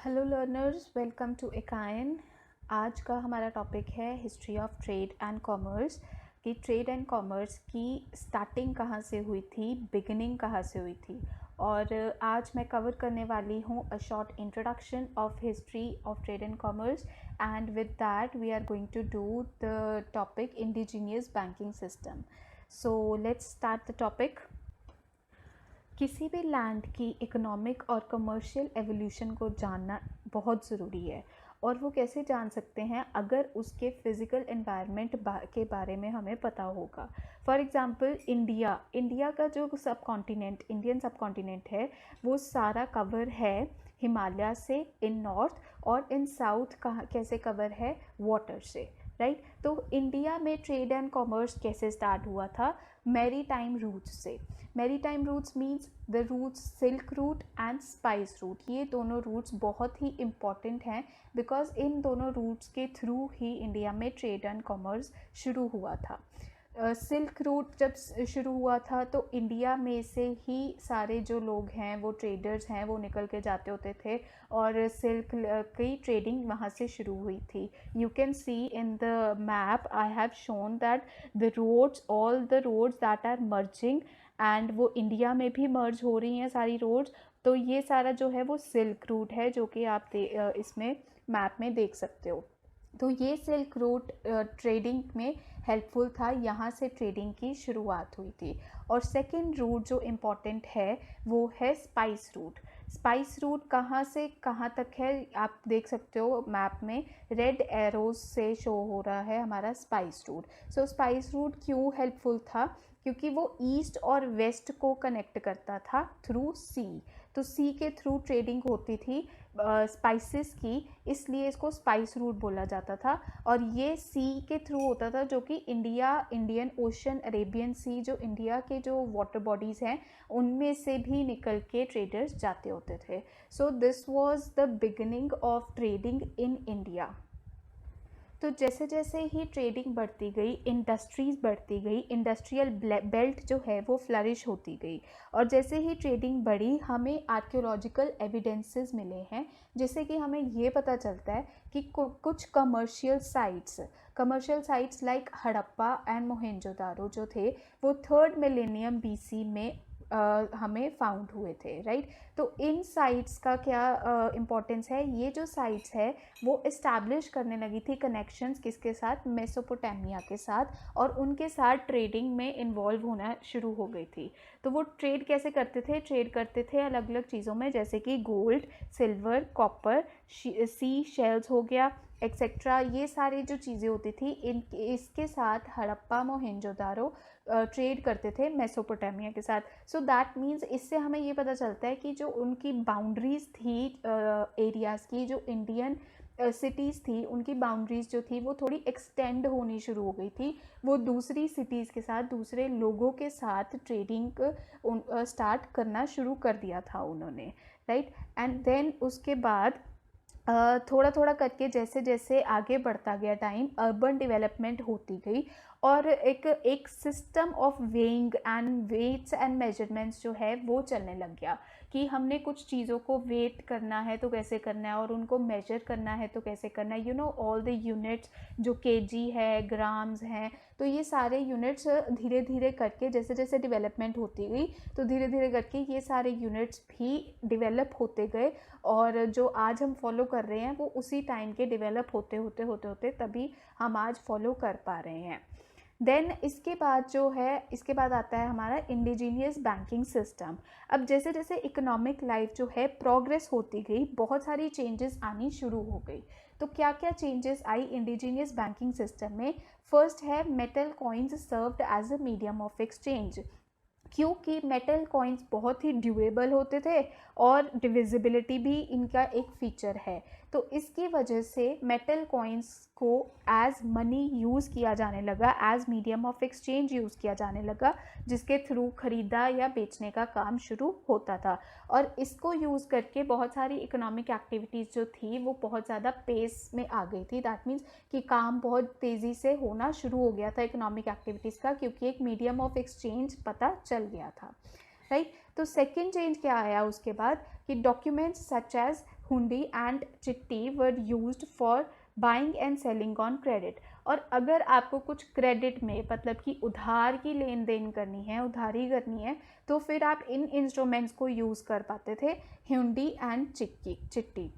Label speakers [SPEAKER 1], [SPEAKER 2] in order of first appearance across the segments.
[SPEAKER 1] Hello learners, welcome to Ekayan. आज का हमारा टॉपिक है history of trade and commerce. कि ट्रेड एंड कॉमर्स की स्टार्टिंग कहाँ से हुई थी, बिगिनिंग कहाँ से हुई थी। और आज मैं कवर करने वाली हूँ a short introduction of history of trade and commerce, and with that we are going to do the topic indigenous banking system. So let's start the topic. किसी भी लैंड की इकोनॉमिक और कमर्शियल एवोल्यूशन को जानना बहुत ज़रूरी है। और वो कैसे जान सकते हैं? अगर उसके फिज़िकल एनवायरनमेंट के बारे में हमें पता होगा। फॉर एग्ज़ाम्पल इंडिया का जो सब कॉन्टिनेंट, इंडियन सब कॉन्टिनेंट है, वो सारा कवर है हिमालय से इन नॉर्थ, और इन साउथ कहाँ कैसे कवर है? वाटर से, राइट। तो इंडिया में ट्रेड एंड कॉमर्स कैसे स्टार्ट हुआ था? मैरी टाइम रूट्स से। Maritime routes means the routes silk route and spice route. ये दोनों रूट्स बहुत ही इम्पॉर्टेंट हैं, बिकॉज इन दोनों रूट्स के थ्रू ही इंडिया में ट्रेड एंड कॉमर्स शुरू हुआ था। सिल्क रूट जब शुरू हुआ था तो इंडिया में से ही सारे जो लोग हैं, वो ट्रेडर्स हैं, वो निकल के जाते होते थे, और सिल्क की ट्रेडिंग वहाँ से शुरू हुई थी। You can see in the map I have shown that the roads, all the roads that are merging, and वो इंडिया में भी मर्ज हो रही हैं सारी रोड्स। तो ये सारा जो है वो सिल्क रूट है, जो कि आप इसमें मैप में देख सकते हो। तो ये सिल्क रूट ट्रेडिंग में हेल्पफुल था, यहाँ से ट्रेडिंग की शुरुआत हुई थी। और सेकंड रूट जो इम्पॉर्टेंट है वो है स्पाइस रूट। स्पाइस रूट कहाँ से कहाँ तक है आप देख सकते हो मैप में, रेड एरोज से शो हो रहा है हमारा स्पाइस रूट। सो स्पाइस रूट क्यों हेल्पफुल था? क्योंकि वो ईस्ट और वेस्ट को कनेक्ट करता था थ्रू सी। तो सी के थ्रू ट्रेडिंग होती थी स्पाइसेस की, इसलिए इसको स्पाइस रूट बोला जाता था। और ये सी के थ्रू होता था, जो कि इंडियन ओशन, अरेबियन सी, जो इंडिया के जो वाटर बॉडीज़ हैं उनमें से भी निकल के ट्रेडर्स जाते होते थे। So this was the beginning of trading in India. तो जैसे जैसे ही ट्रेडिंग बढ़ती गई, इंडस्ट्रीज़ बढ़ती गई, इंडस्ट्रियल बेल्ट जो है वो फ्लरिश होती गई। और जैसे ही ट्रेडिंग बढ़ी, हमें आर्कियोलॉजिकल एविडेंसेस मिले हैं, जिससे कि हमें ये पता चलता है कि कुछ commercial sites like Harappa and Mohenjo-daro जो थे, वो 3rd मिलेनियम BC में हमें फाउंड हुए थे, राइट। तो इन साइट्स का क्या इम्पोर्टेंस है? ये जो साइट्स है वो इस्टेब्लिश करने लगी थी कनेक्शंस किसके साथ? मेसोपोटामिया के साथ, और उनके साथ ट्रेडिंग में इन्वॉल्व होना शुरू हो गई थी। तो वो ट्रेड कैसे करते थे? ट्रेड करते थे अलग अलग चीज़ों में, जैसे कि gold, silver, copper, sea shells हो गया, एक्सेट्रा। ये सारी जो चीज़ें होती थी, इसके साथ हड़प्पा मोहेंजोदारो ट्रेड करते थे मेसोपोटामिया के साथ। सो दैट मीन्स इससे हमें ये पता चलता है कि जो उनकी बाउंड्रीज थी एरियाज़ की, जो इंडियन सिटीज़ थी, उनकी बाउंड्रीज जो थी वो थोड़ी एक्सटेंड होनी शुरू हो गई थी। वो दूसरी सिटीज़ के साथ, दूसरे लोगों के साथ ट्रेडिंग स्टार्ट करना शुरू कर दिया था उन्होंने, राइट। एंड देन उसके बाद थोड़ा थोड़ा करके जैसे जैसे आगे बढ़ता गया टाइम, अर्बन डेवलपमेंट होती गई, और एक system of weighing and weights and measurements जो है वो चलने लग गया। कि हमने कुछ चीज़ों को वेट करना है तो कैसे करना है, और उनको मेजर करना है तो कैसे करना है। ऑल द यूनिट्स, जो केजी है, ग्राम्स हैं, तो ये सारे यूनिट्स धीरे धीरे करके, जैसे जैसे डेवलपमेंट होती गई, तो धीरे धीरे करके ये सारे यूनिट्स भी डेवलप होते गए। और जो आज हम फॉलो कर रहे हैं वो उसी टाइम के डेवलप होते होते होते होते तभी हम आज फॉलो कर पा रहे हैं। देन इसके बाद जो है, इसके बाद आता है हमारा इंडिजीनियस बैंकिंग सिस्टम। अब जैसे जैसे इकोनॉमिक लाइफ जो है प्रोग्रेस होती गई, बहुत सारी चेंजेस आनी शुरू हो गई। तो क्या क्या चेंजेस आई इंडिजीनियस बैंकिंग सिस्टम में? फर्स्ट है metal coins served as a medium of exchange. क्योंकि मेटल कॉइन्स बहुत ही ड्यूरेबल होते थे, और डिविजिबिलिटी भी इनका एक फीचर है। तो इसकी वजह से मेटल कॉइन्स को एज मनी यूज़ किया जाने लगा, as medium of exchange use किया जाने लगा, जिसके थ्रू ख़रीदा या बेचने का काम शुरू होता था। और इसको यूज़ करके बहुत सारी इकोनॉमिक एक्टिविटीज़ जो थी वो बहुत ज़्यादा पेस में आ गई थी। दैट मीन्स कि काम बहुत तेज़ी से होना शुरू हो गया था इकोनॉमिक एक्टिविटीज़ का, क्योंकि एक मीडियम ऑफ एक्सचेंज पता गया था, राइट। तो सेकेंड चेंज क्या आया उसके बाद? कि डॉक्यूमेंट्स सच एज हुंडी एंड चिट्टी were used for buying and selling on credit. और अगर आपको कुछ क्रेडिट में मतलब कि उधार की लेन देन करनी है, उधारी करनी है, तो फिर आप इन इंस्ट्रूमेंट्स को यूज़ कर पाते थे, हुंडी एंड चिट्टी,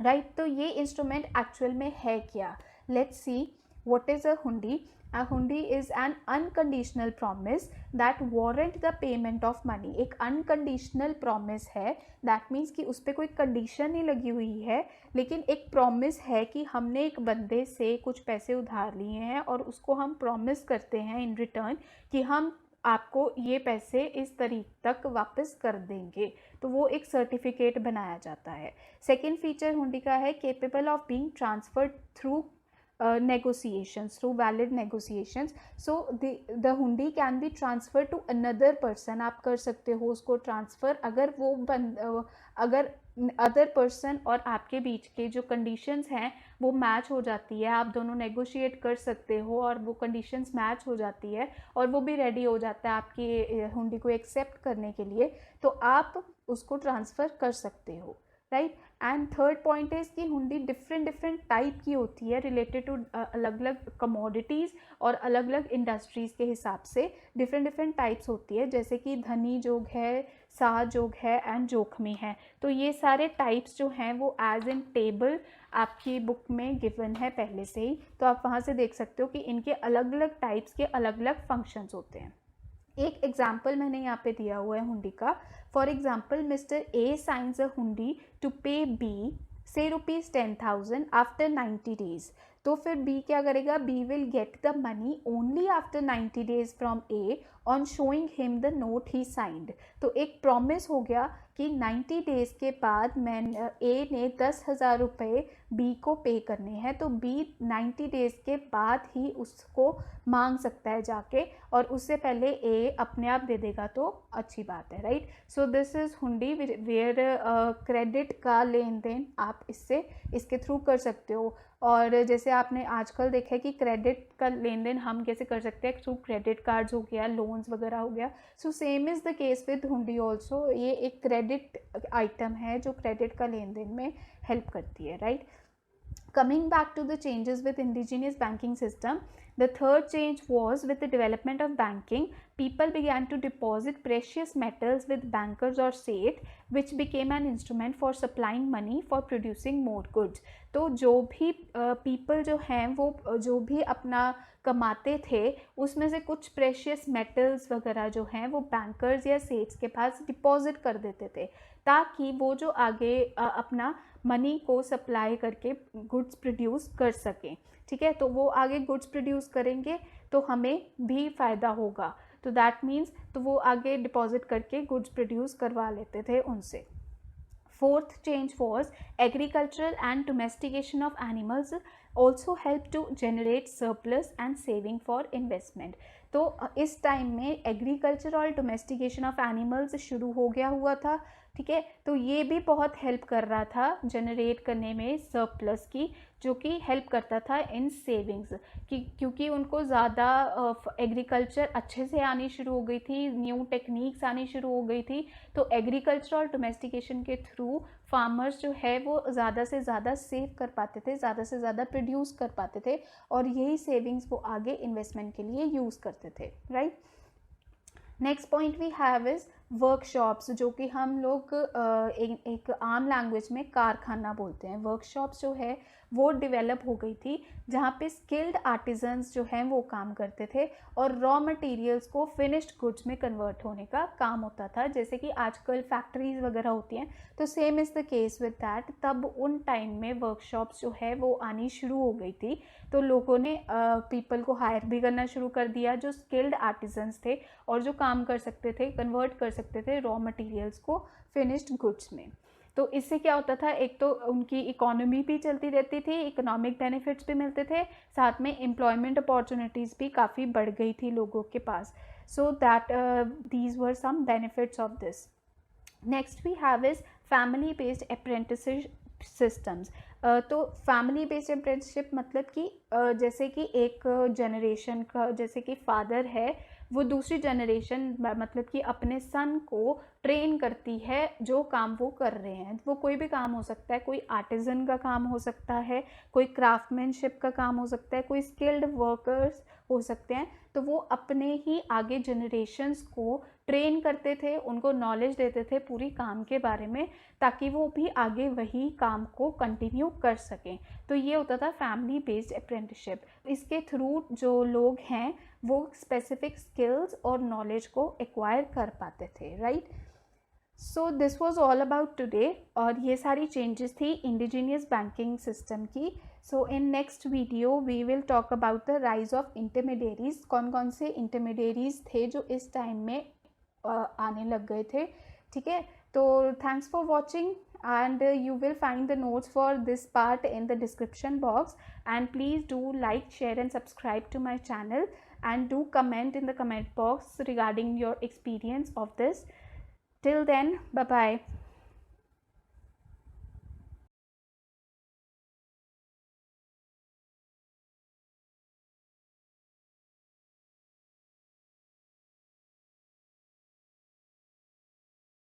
[SPEAKER 1] राइट। तो ये इंस्ट्रूमेंट एक्चुअल में है क्या? Let's see what is a हुंडी। A hundi is an unconditional promise that warrant the payment of money। एक unconditional promise है, that means कि उस पर कोई कंडीशन नहीं लगी हुई है, लेकिन एक प्रॉमिस है कि हमने एक बंदे से कुछ पैसे उधार लिए हैं और उसको हम प्रॉमिस करते हैं इन रिटर्न कि हम आपको ये पैसे इस तारीख तक वापस कर देंगे। तो वो एक सर्टिफिकेट बनाया जाता है। सेकेंड फीचर हुंडी का है capable of being transferred through negotiations, through valid negotiations। so the hundi can be transferred to another person। आप कर सकते हो उसको ट्रांसफ़र अगर वो अगर अदर पर्सन और आपके बीच के जो कंडीशंस हैं वो मैच हो जाती है, आप दोनों नेगोशिएट कर सकते हो और वो कंडीशंस मैच हो जाती है और वो भी रेडी हो जाता है आपकी हुंडी को एक्सेप्ट करने के लिए, तो आप उसको ट्रांसफ़र कर सकते हो, right. And third point is कि हुंडी डिफरेंट टाइप की होती है रिलेटेड टू अलग अलग कमोडिटीज़ और अलग अलग इंडस्ट्रीज़ के हिसाब से डिफरेंट टाइप्स होती है, जैसे कि धनी जोग है, सहजोग है एंड जोखमी है। तो ये सारे टाइप्स जो हैं वो एज इन टेबल आपकी बुक में गिवन है पहले से ही, तो आप वहाँ से देख सकते हो कि इनके अलग अलग टाइप्स के अलग अलग फंक्शंस होते हैं। एक एग्जाम्पल मैंने यहाँ पे दिया हुआ है हुंडी का। For example mister A signs a hundi to पे बी से ₹10,000 आफ्टर 90 डेज। तो फिर बी क्या करेगा? B will get the money only after 90 days from A on showing him the note he signed. तो एक प्रॉमिस हो गया कि 90 डेज के बाद ए ने 10,000 रुपये बी को पे करने हैं, तो बी 90 डेज के बाद ही उसको मांग सकता है जाके, और उससे पहले ए अपने आप दे देगा तो अच्छी बात है, राइट। सो दिस इज़ हुंडी वेयर क्रेडिट का लेन देन आप इसके थ्रू कर सकते हो। और जैसे आपने आजकल देखा है कि क्रेडिट का लेन देन हम कैसे कर सकते हैं थ्रू क्रेडिट कार्ड्स हो गया, लोन्स वगैरह हो गया। So same is the case with हुंडी ऑल्सो। ये एक क्रेडिट आइटम है जो क्रेडिट का लेन देन में हेल्प करती है, right. Coming back to the changes with indigenous banking system, the third change was with the development of banking, people began to deposit precious metals with bankers or seth, which became an instrument for supplying money for producing more goods। तो जो भी people जो हैं वो जो भी अपना कमाते थे उसमें से कुछ प्रेशियस मेटल्स वगैरह जो हैं वो बैंकर्स या सेट्स के पास डिपॉजिट कर देते थे, ताकि वो जो आगे अपना मनी को सप्लाई करके गुड्स प्रोड्यूस कर सकें, ठीक है। तो वो आगे गुड्स प्रोड्यूस करेंगे तो हमें भी फ़ायदा होगा, तो दैट मीन्स तो वो आगे डिपॉजिट करके गुड्स प्रोड्यूस करवा लेते थे उनसे। Fourth change was agricultural and domestication of animals also help to generate surplus and saving for investment। तो इस टाइम में एग्रीकल्चर और डोमेस्टिकेशन ऑफ एनिमल्स शुरू हो गया हुआ था, ठीक है। तो ये भी बहुत हेल्प कर रहा था जनरेट करने में सरप्लस की, जो कि हेल्प करता था इन सेविंग्स की, क्योंकि उनको ज़्यादा एग्रीकल्चर अच्छे से आनी शुरू हो गई थी, न्यू टेक्निक्स आनी शुरू हो गई थी। तो एग्रीकल्चर और डोमेस्टिकेशन के थ्रू फार्मर्स जो है वो ज़्यादा से ज़्यादा सेव कर पाते थे, ज़्यादा से ज़्यादा प्रोड्यूस कर पाते थे, और यही सेविंग्स वो आगे इन्वेस्टमेंट के लिए यूज़ करते थे, right. Next point we have is workshops, जो कि हम लोग एक आम लैंग्वेज में कारखाना बोलते हैं। वर्कशॉप्स जो है वो डेवलप हो गई थी, जहाँ पे स्किल्ड आर्टिजन्स जो हैं वो काम करते थे और रॉ मटेरियल्स को फिनिश्ड गुड्स में कन्वर्ट होने का काम होता था, जैसे कि आजकल फैक्ट्रीज वगैरह होती हैं। तो same is the case with that, तब उन टाइम में वर्कशॉप्स जो है वो आनी शुरू हो गई थी, तो लोगों ने पीपल को हायर भी करना शुरू कर दिया जो स्किल्ड आर्टिजन्स थे और जो काम कर सकते थे, कन्वर्ट कर सकते थे रॉ मटेरियल्स को फिनिश्ड गुड्स में। तो इससे क्या होता था, एक तो उनकी इकोनॉमी भी चलती रहती थी, इकोनॉमिक बेनिफिट्स भी मिलते थे, साथ में एम्प्लॉयमेंट अपॉर्चुनिटीज़ भी काफ़ी बढ़ गई थी लोगों के पास। So that these were some benefits of this. Next we have is family based apprenticeship systems. तो फैमिली बेस्ड अप्रेंटिसशिप मतलब कि जैसे कि एक जनरेशन का, जैसे कि फादर है वो दूसरी जनरेशन मतलब कि अपने सन को ट्रेन करती है जो काम वो कर रहे हैं। वो कोई भी काम हो सकता है, कोई आर्टिजन का काम हो सकता है, कोई क्राफ्टमैनशिप का काम हो सकता है, कोई स्किल्ड वर्कर्स हो सकते हैं। तो वो अपने ही आगे जनरेशन्स को ट्रेन करते थे, उनको नॉलेज देते थे पूरी काम के बारे में, ताकि वो भी आगे वही काम को कंटिन्यू कर सकें। तो ये होता था फैमिली बेस्ड अप्रेंटिसशिप। इसके थ्रू जो लोग हैं वो स्पेसिफिक स्किल्स और नॉलेज को एक्वायर कर पाते थे, right. So this was all about today. और ये सारी चेंजेस थी इंडिजीनियस बैंकिंग सिस्टम की। So in next video we will talk about the rise of intermediaries. कौन कौन से इंटरमीडिएरीज थे जो इस टाइम में आने लग गए थे, ठीक है। तो thanks for watching, and you will find the notes for this part in the description box, and please do like, share and subscribe to my channel, and do comment in the comment box regarding your experience of this. Till then, bye bye.